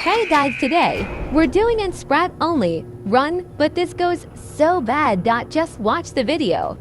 Hey guys, today we're doing in Sprat only. Run, but this goes so bad. Just watch the video.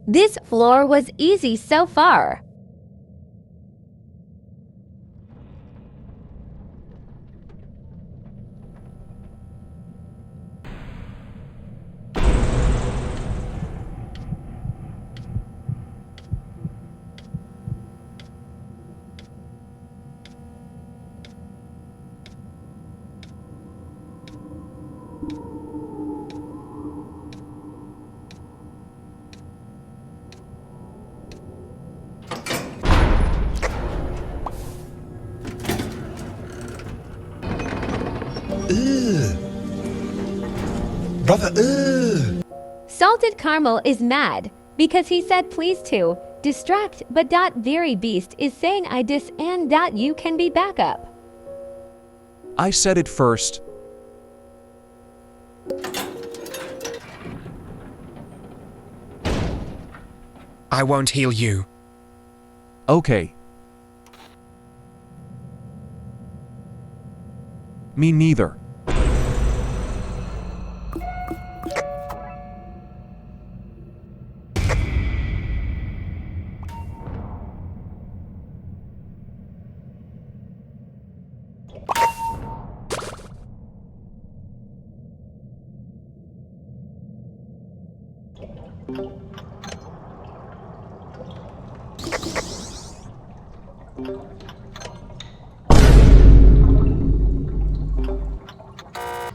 This floor was easy so far. Brother, Salted Caramel is mad because he said please to distract, but Very Beast is saying I dis and you can be backup. I said it first. I won't heal you. Okay. Me neither.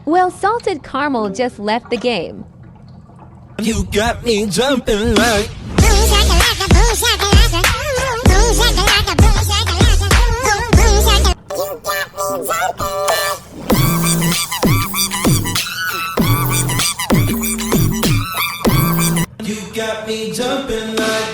Well, Salted Caramel just left the game. You got me jumping like You got me jumping like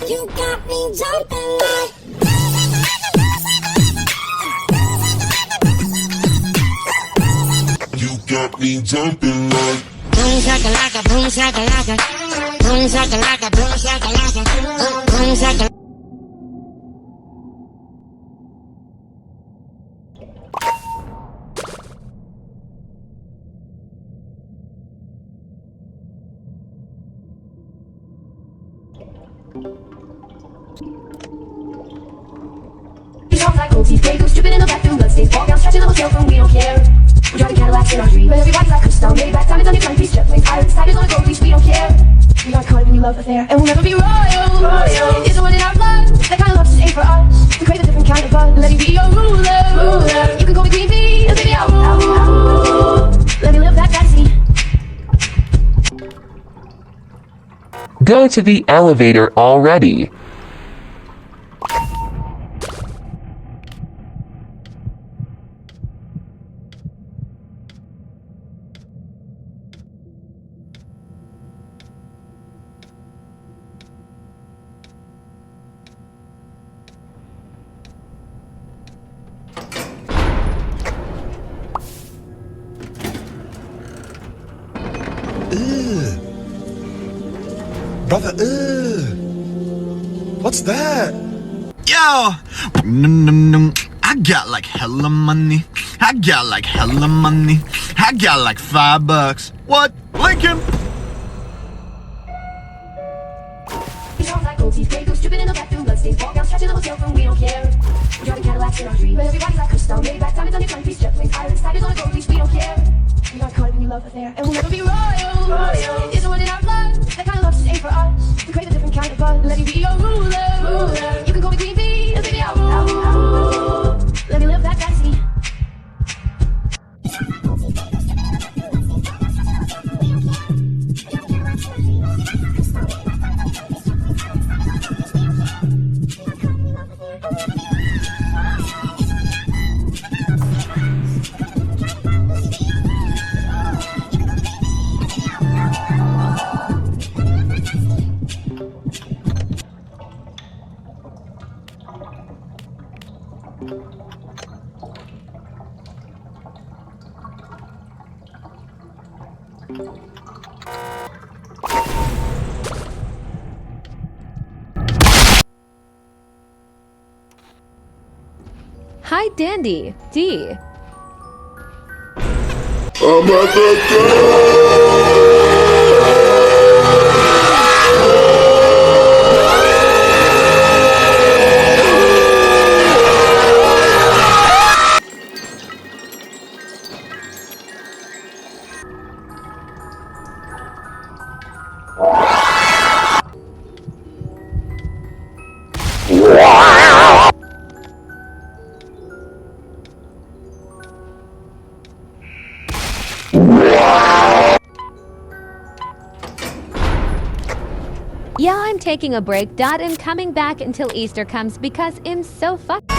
You got me jumping like You got me jumping like Boom shakalaka, boom shakalaka, boom shakalaka, boom shakalaka, boom shakalaka. Like old teeth, gray goose dripping in the bathroom, bloodstains, ball gowns, stretching the hotel room, we don't care. We drive Cadillacs in our dream, but everybody's like crystal, Maybach, diamonds on your timepiece, jet planes, pirates, tigers on a gold leash, we don't care. We got caught up in your love affair, and we'll never be royal. It's the one in our blood, that kind of love just ain't for us. We crave a different kind of buzz, let me be your ruler. You can call me Queen Bee, and baby I'll rule. Let me live that fantasy. Go to the elevator already. Brother, what's that? Yo! Num. I got like hella money. I got like hella money. I got like $5. What? Lincoln? He sounds like gold teeth, grey goose dripping in the bathroom, bloodstains, ball gowns, stretching the hotel from, we don't care. We're driving Cadillacs in our dream, but everybody's like crystal, Maybach, diamonds on your timepiece, jet planes, islands, tigers on a gold leash, we don't care. We aren't caught up in your love affair, and we'll never be royal. Isn't one in our blood, that kind of love just ain't for us. We crave a different kind of buzz, let me be your ruler. You can call me Queen Bee, and baby I'll rule. Let me live that fantasy. Hi, Dandy. D. Yeah, I'm taking a break. I'm coming back until Easter comes because I'm so fucked.